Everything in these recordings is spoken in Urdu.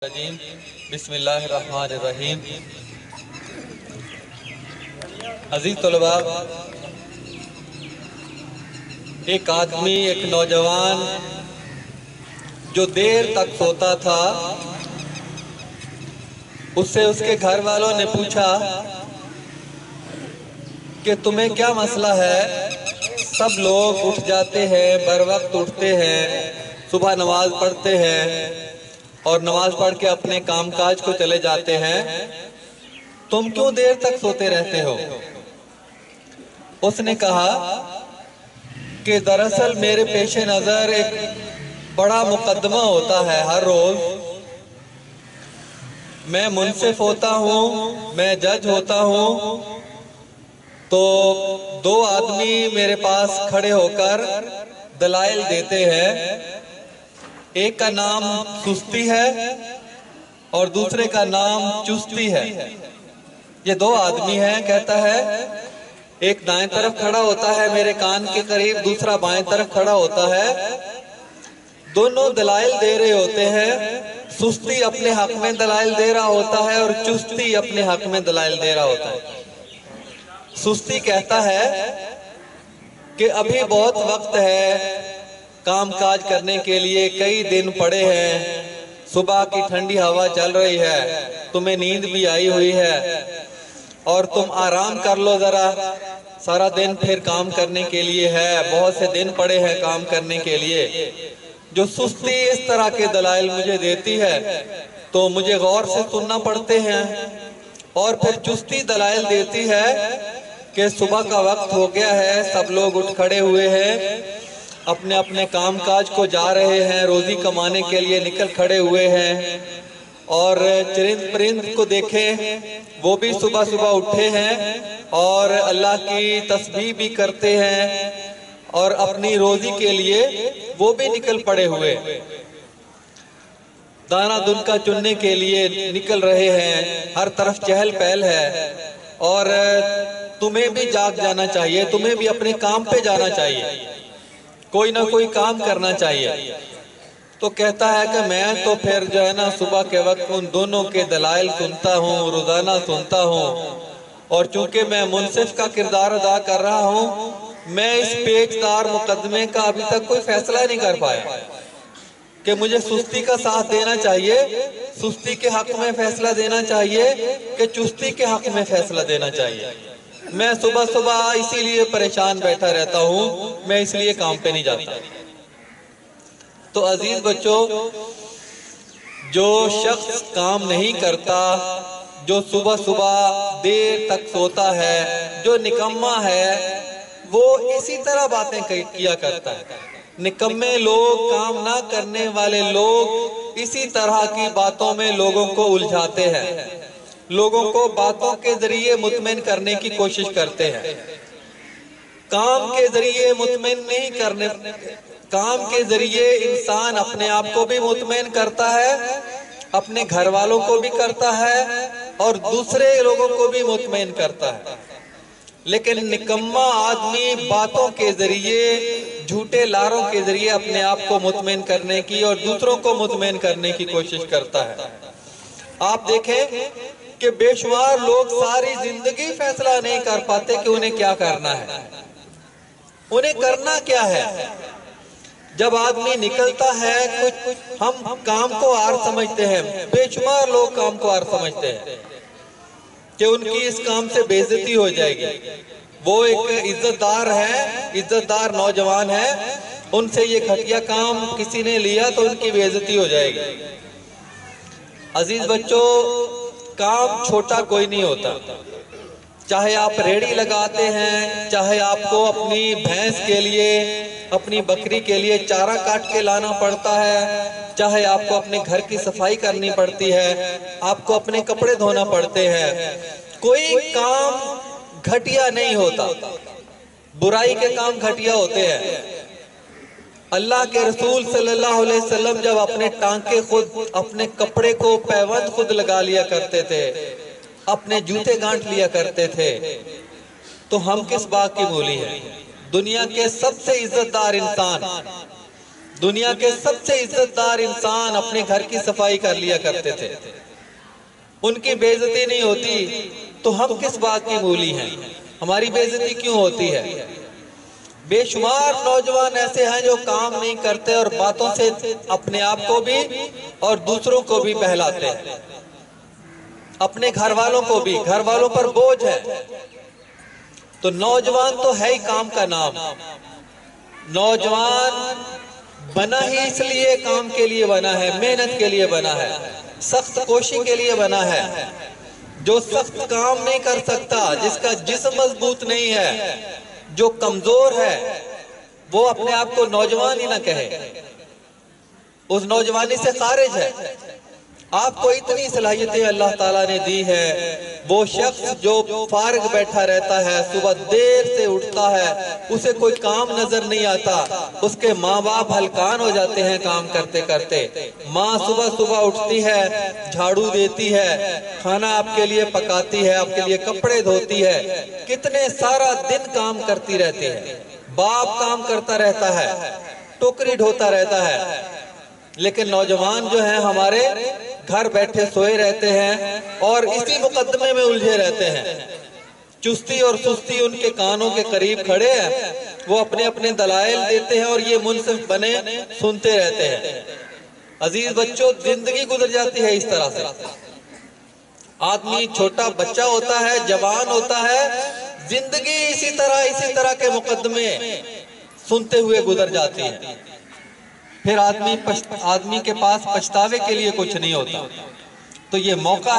بسم اللہ الرحمن الرحیم۔ عزیز طلباء، ایک آدمی، ایک نوجوان جو دیر تک سوتا تھا، اس سے اس کے گھر والوں نے پوچھا کہ تمہیں کیا مسئلہ ہے؟ سب لوگ اٹھ جاتے ہیں، بر وقت اٹھتے ہیں، صبح نماز پڑھتے ہیں اور نماز پڑھ کے اپنے کام کاج کو چلے جاتے ہیں، تم کیوں دیر تک سوتے رہتے ہو؟ اس نے کہا کہ دراصل میرے پیش نظر ایک بڑا مقدمہ ہوتا ہے ہر روز۔ میں منصف ہوتا ہوں، میں جج ہوتا ہوں، تو دو آدمی میرے پاس کھڑے ہو کر دلائل دیتے ہیں، ایک کا نام سستی ہے اور دوسرے کا نام چستی ہے۔ یہ دو آدمی ہیں، کہتا ہے، ایک دائیں طرف کھڑا ہوتا ہے میرے کان کے قریب، دوسرا بائیں طرف کھڑا ہوتا ہے، دونوں دلائل دے رہے ہوتے ہیں۔ سستی اپنے حق میں دلائل دے رہا ہوتا ہے اور چستی اپنے حق میں دلائل دے رہا ہوتا ہے۔ سستی کہتا ہے کہ ابھی بہت وقت ہے کام کاج کرنے کے لیے، کئی دن پڑے ہیں، صبح کی ٹھنڈی ہوا چل رہی ہے، تمہیں نیند بھی آئی ہوئی ہے اور تم آرام کر لو ذرا، سارا دن پھر کام کرنے کے لیے ہے، بہت سے دن پڑے ہیں کام کرنے کے لیے۔ جو سستی اس طرح کے دلائل مجھے دیتی ہے تو مجھے غور سے سننا پڑتے ہیں، اور پھر چستی دلائل دیتی ہے کہ صبح کا وقت ہو گیا ہے، سب لوگ اٹھ کھڑے ہوئے ہیں، اپنے اپنے کام کاج کو جا رہے ہیں، روزی کمانے کے لیے نکل کھڑے ہوئے ہیں، اور چرند پرند کو دیکھیں، وہ بھی صبح صبح اٹھے ہیں اور اللہ کی تسبیح بھی کرتے ہیں اور اپنی روزی کے لیے وہ بھی نکل پڑے ہوئے، دانہ دن کا چننے کے لیے نکل رہے ہیں، ہر طرف چہل پہل ہے، اور تمہیں بھی جاگ جانا چاہیے، تمہیں بھی اپنے کام پہ جانا چاہیے، کوئی نہ کوئی کام کرنا چاہیے۔ تو کہتا ہے کہ میں تو پھر جو ہے نا صبح کے وقت ان دونوں کے دلائل سنتا ہوں، روزانہ سنتا ہوں، اور چونکہ میں منصف کا کردار ادا کر رہا ہوں، میں اس پیچدار مقدمے کا ابھی تک کوئی فیصلہ نہیں کر پایا کہ مجھے سستی کا ساتھ دینا چاہیے، سستی کے حق میں فیصلہ دینا چاہیے کہ چستی کے حق میں فیصلہ دینا چاہیے۔ میں صبح صبح اسی لیے پریشان بیٹھا رہتا ہوں، میں اس لیے کام پہ نہیں جاتا۔ تو عزیز بچوں، جو شخص کام نہیں کرتا، جو صبح صبح دیر تک سوتا ہے، جو نکمہ ہے، وہ اسی طرح باتیں کیا کرتا ہے۔ نکمے لوگ، کام نہ کرنے والے لوگ اسی طرح کی باتوں میں لوگوں کو الجھاتے ہیں، لوگوں کو باتوں کے ذریعے مطمئن کرنے کی کوشش کرتے ہیں۔ کام کے ذریعے مطمئن نہیں کرنے، کام کے ذریعے انسان اپنے آپ کو بھی مطمئن کرتا ہے، اپنے گھر والوں کو بھی کرتا ہے اور دوسرے لوگوں کو بھی مطمئن کرتا ہے۔ لیکن نکمہ آدمی باتوں کے ذریعے، جھوٹے لاروں کے ذریعے اپنے آپ کو مطمئن کرنے کی اور دوسروں کو مطمئن کرنے کی کوشش کرتا ہے۔ آپ دیکھیں کہ بے شمار لوگ ساری زندگی فیصلہ نہیں کر پاتے کہ انہیں کیا کرنا ہے، انہیں کرنا کیا ہے۔ جب آدمی نکلتا ہے، کچھ ہم کام کو آر سمجھتے ہیں، بے شمار لوگ کام کو آر سمجھتے ہیں کہ ان کی اس کام سے بے عزتی ہو جائے گی، وہ ایک عزت دار ہے، عزت دار نوجوان ہے، ان سے یہ گھٹیا کام کسی نے لیا تو ان کی بے عزتی ہو جائے گی۔ عزیز بچوں، کام چھوٹا کوئی نہیں ہوتا، چاہے آپ ریڑھی لگاتے ہیں، چاہے آپ کو اپنی بھینس کے لیے، اپنی بکری کے لیے چارہ کاٹ کے لانا پڑتا ہے، چاہے آپ کو اپنے گھر کی صفائی کرنی پڑتی ہے، آپ کو اپنے کپڑے دھونا پڑتے ہیں، کوئی کام گھٹیا نہیں ہوتا، برائی کے کام گھٹیا ہوتے ہیں۔ اللہ کے رسول صلی اللہ علیہ وسلم جب اپنے ٹانکے خود، اپنے کپڑے کو پیوند خود لگا لیا کرتے تھے، اپنے جوتے گانٹ لیا کرتے تھے، تو ہم کس بات کی مولی ہیں؟ دنیا کے سب سے عزت دار انسان دنیا کے سب سے عزت دار انسان اپنے گھر کی صفائی کر لیا کرتے تھے، ان کی بے عزتی نہیں ہوتی تو ہم کس بات کی مولی ہیں؟ ہماری بے عزتی کیوں ہوتی ہے؟ بے شمار نوجوان ایسے ہیں جو کام نہیں کرتے اور باتوں سے اپنے آپ کو بھی اور دوسروں کو بھی بہلاتے ہیں، اپنے گھر والوں کو بھی، گھر والوں پر بوجھ ہے۔ تو نوجوان تو ہے ہی کام کا نام، نوجوان بنا ہی اس لیے کام کے لیے بنا ہے، محنت کے لیے بنا ہے، سخت کوشی کے لیے بنا ہے۔ جو سخت کام نہیں کر سکتا، جس کا جسم مضبوط نہیں ہے، جو کمزور ہے، وہ اپنے آپ کو نوجوان ہی نہ کہے، اس نوجوانی سے خارج ہے۔ آپ کو اتنی صلاحیتیں اللہ تعالیٰ نے دی ہے، وہ شخص جو فارغ بیٹھا رہتا ہے، صبح دیر سے اٹھتا ہے، اسے کوئی کام نظر نہیں آتا، اس کے ماں باپ ہلکان ہو جاتے ہیں کام کرتے کرتے۔ ماں صبح صبح اٹھتی ہے، جھاڑو دیتی ہے، کھانا آپ کے لیے پکاتی ہے، آپ کے لیے کپڑے دھوتی ہے، کتنے سارا دن کام کرتی رہتی ہے۔ باپ کام کرتا رہتا ہے، ٹوکری ڈھوتا رہتا ہے، لیکن نوجوان جو ہیں ہمارے گھر بیٹھے سوئے رہتے ہیں اور اسی مقدمے میں الجھے رہتے ہیں۔ چستی اور سستی ان کے کانوں کے قریب کھڑے ہیں، وہ اپنے اپنے دلائل دیتے ہیں اور یہ منصف بنے سنتے رہتے ہیں۔ عزیز بچوں، زندگی گزر جاتی ہے اس طرح سے۔ آدمی چھوٹا بچہ ہوتا ہے، جوان ہوتا ہے، زندگی اسی طرح کے مقدمے سنتے ہوئے گزر جاتی ہے۔ پھر آدمی کے پاس پچھتاوے کے لیے کچھ نہیں ہوتا۔ تو یہ موقع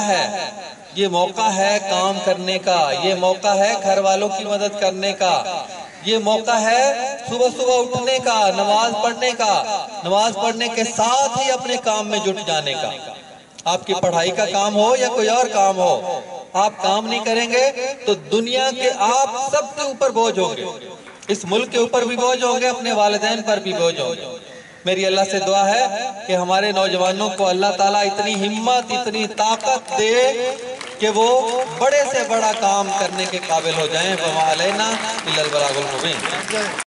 ہے کام کرنے کا، یہ موقع ہے گھر والوں کی مدد کرنے کا، یہ موقع ہے صبح صبح اٹھنے کا، نماز پڑھنے کا، نماز پڑھنے کے ساتھ ہی اپنے کام میں جٹ جانے کا۔ آپ کی پڑھائی کا کام ہو یا کوئی اور کام ہو، آپ کام نہیں کریں گے تو دنیا کے آپ سب کے اوپر بوجھ ہوں گے، اس ملک کے اوپر بھی بوجھ ہوں گے، اپنے والدین پر بھی بوجھ ہوں گے۔ میری اللہ سے دعا ہے کہ ہمارے نوجوانوں کو اللہ تعالیٰ اتنی ہمت، اتنی طاقت دے کہ وہ بڑے سے بڑا کام کرنے کے قابل ہو جائیں۔ وَمَا عَلَيْنَا إِلَّا الْبَلَاغُ الْمُبِينُ۔